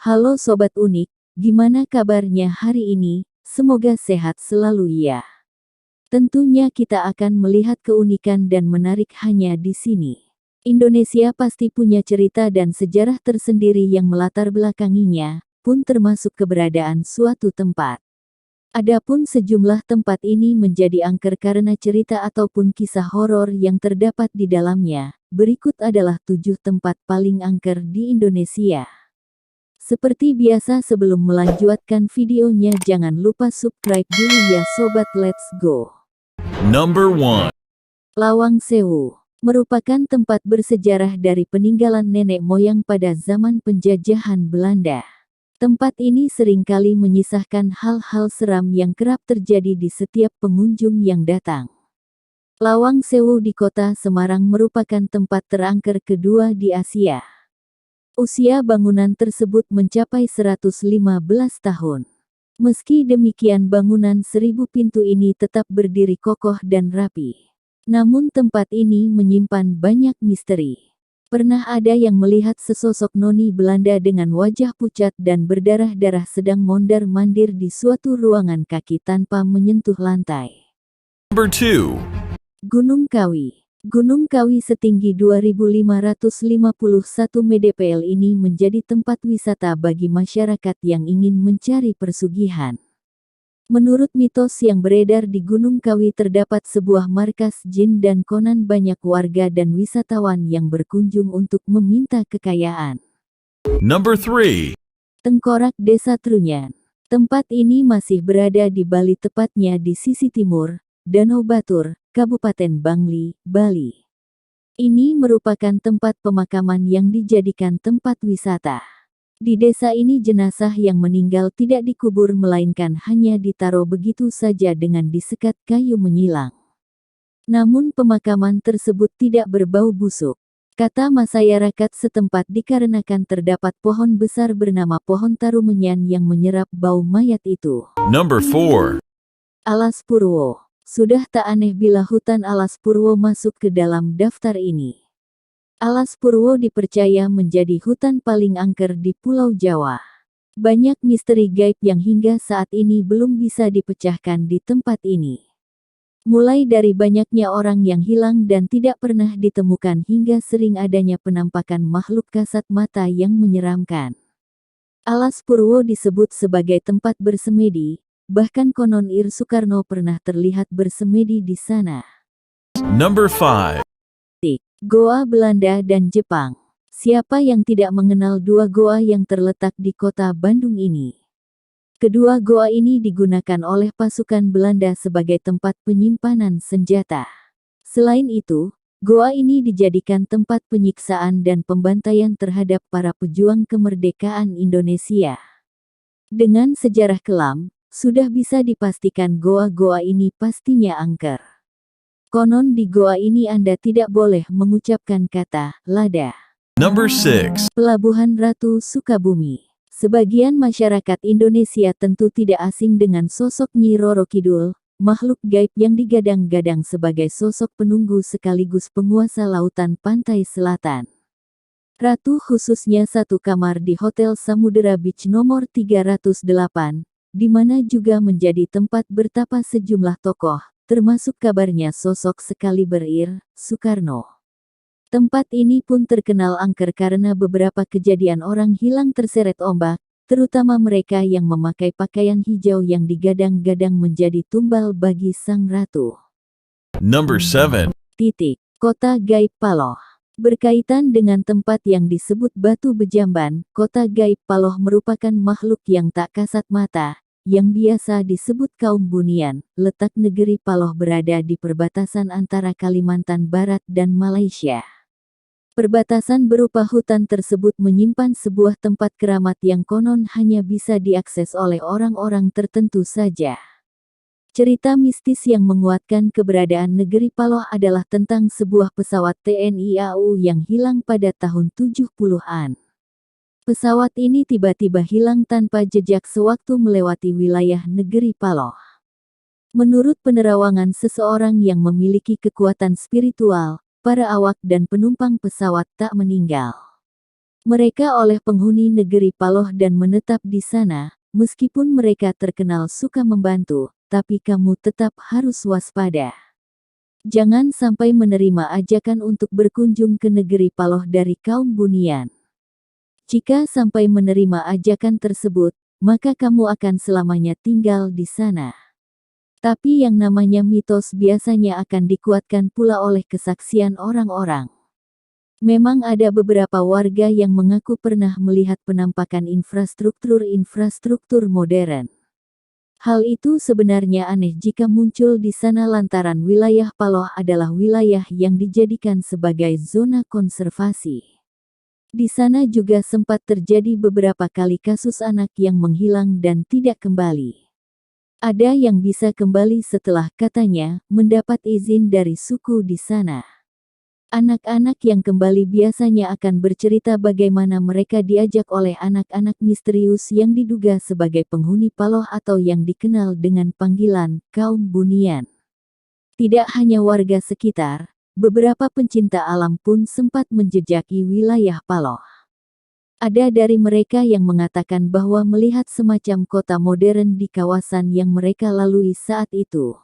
Halo Sobat Unik, gimana kabarnya hari ini? Semoga sehat selalu ya. Tentunya kita akan melihat keunikan dan menarik hanya di sini. Indonesia pasti punya cerita dan sejarah tersendiri yang melatar belakanginya, pun termasuk keberadaan suatu tempat. Adapun sejumlah tempat ini menjadi angker karena cerita ataupun kisah horor yang terdapat di dalamnya. Berikut adalah 7 tempat paling angker di Indonesia. Seperti biasa sebelum melanjutkan videonya jangan lupa subscribe dulu ya sobat, let's go. Number 1. Lawang Sewu merupakan tempat bersejarah dari peninggalan nenek moyang pada zaman penjajahan Belanda. Tempat ini seringkali menyisahkan hal-hal seram yang kerap terjadi di setiap pengunjung yang datang. Lawang Sewu di kota Semarang merupakan tempat terangker kedua di Asia. Usia bangunan tersebut mencapai 115 tahun. Meski demikian bangunan 1000 pintu ini tetap berdiri kokoh dan rapi. Namun tempat ini menyimpan banyak misteri. Pernah ada yang melihat sesosok noni Belanda dengan wajah pucat dan berdarah-darah sedang mondar-mandir di suatu ruangan kaki tanpa menyentuh lantai. Number 2. Gunung Kawi. Gunung Kawi setinggi 2551 mdpl ini menjadi tempat wisata bagi masyarakat yang ingin mencari persugihan. Menurut mitos yang beredar di Gunung Kawi terdapat sebuah markas jin dan konon banyak warga dan wisatawan yang berkunjung untuk meminta kekayaan. Number 3. Tengkorak Desa Trunyan. Tempat ini masih berada di Bali, tepatnya di sisi timur, Danau Batur, Kabupaten Bangli, Bali. Ini merupakan tempat pemakaman yang dijadikan tempat wisata. Di desa ini jenazah yang meninggal tidak dikubur melainkan hanya ditaruh begitu saja dengan disekat kayu menyilang. Namun pemakaman tersebut tidak berbau busuk. Kata masyarakat setempat dikarenakan terdapat pohon besar bernama pohon tarumenyan yang menyerap bau mayat itu. Number 4. Alas Purwo. Sudah tak aneh bila hutan Alas Purwo masuk ke dalam daftar ini. Alas Purwo dipercaya menjadi hutan paling angker di Pulau Jawa. Banyak misteri gaib yang hingga saat ini belum bisa dipecahkan di tempat ini. Mulai dari banyaknya orang yang hilang dan tidak pernah ditemukan hingga sering adanya penampakan makhluk kasat mata yang menyeramkan. Alas Purwo disebut sebagai tempat bersemedi. Bahkan konon Ir Soekarno pernah terlihat bersemedi di sana. Number 5. Goa Belanda dan Jepang. Siapa yang tidak mengenal dua goa yang terletak di kota Bandung ini? Kedua goa ini digunakan oleh pasukan Belanda sebagai tempat penyimpanan senjata. Selain itu, goa ini dijadikan tempat penyiksaan dan pembantaian terhadap para pejuang kemerdekaan Indonesia. Dengan sejarah kelam, sudah bisa dipastikan goa-goa ini pastinya angker. Konon di goa ini Anda tidak boleh mengucapkan kata lada. Number 6. Pelabuhan Ratu Sukabumi. Sebagian masyarakat Indonesia tentu tidak asing dengan sosok Nyi Roro Kidul, makhluk gaib yang digadang-gadang sebagai sosok penunggu sekaligus penguasa lautan pantai selatan. Ratu khususnya satu kamar di Hotel Samudera Beach nomor 308. Di mana juga menjadi tempat bertapa sejumlah tokoh, termasuk kabarnya sosok sekaliber Ir Soekarno. Tempat ini pun terkenal angker karena beberapa kejadian orang hilang terseret ombak, terutama mereka yang memakai pakaian hijau yang digadang-gadang menjadi tumbal bagi sang ratu. Number 7. Kota Gaib Paloh. Berkaitan dengan tempat yang disebut Batu Bejamban, Kota Gaib Paloh merupakan makhluk yang tak kasat mata, yang biasa disebut kaum Bunian. Letak negeri Paloh berada di perbatasan antara Kalimantan Barat dan Malaysia. Perbatasan berupa hutan tersebut menyimpan sebuah tempat keramat yang konon hanya bisa diakses oleh orang-orang tertentu saja. Cerita mistis yang menguatkan keberadaan negeri Paloh adalah tentang sebuah pesawat TNI AU yang hilang pada tahun 70-an. Pesawat ini tiba-tiba hilang tanpa jejak sewaktu melewati wilayah negeri Paloh. Menurut penerawangan seseorang yang memiliki kekuatan spiritual, para awak dan penumpang pesawat tak meninggal. Mereka oleh penghuni negeri Paloh dan menetap di sana. Meskipun mereka terkenal suka membantu, tapi kamu tetap harus waspada. Jangan sampai menerima ajakan untuk berkunjung ke negeri Paloh dari kaum Bunian. Jika sampai menerima ajakan tersebut, maka kamu akan selamanya tinggal di sana. Tapi yang namanya mitos biasanya akan dikuatkan pula oleh kesaksian orang-orang. Memang ada beberapa warga yang mengaku pernah melihat penampakan infrastruktur modern. Hal itu sebenarnya aneh jika muncul di sana lantaran wilayah Paloh adalah wilayah yang dijadikan sebagai zona konservasi. Di sana juga sempat terjadi beberapa kali kasus anak yang menghilang dan tidak kembali. Ada yang bisa kembali setelah katanya mendapat izin dari suku di sana. Anak-anak yang kembali biasanya akan bercerita bagaimana mereka diajak oleh anak-anak misterius yang diduga sebagai penghuni Paloh atau yang dikenal dengan panggilan kaum Bunian. Tidak hanya warga sekitar, beberapa pencinta alam pun sempat menjejaki wilayah Paloh. Ada dari mereka yang mengatakan bahwa melihat semacam kota modern di kawasan yang mereka lalui saat itu.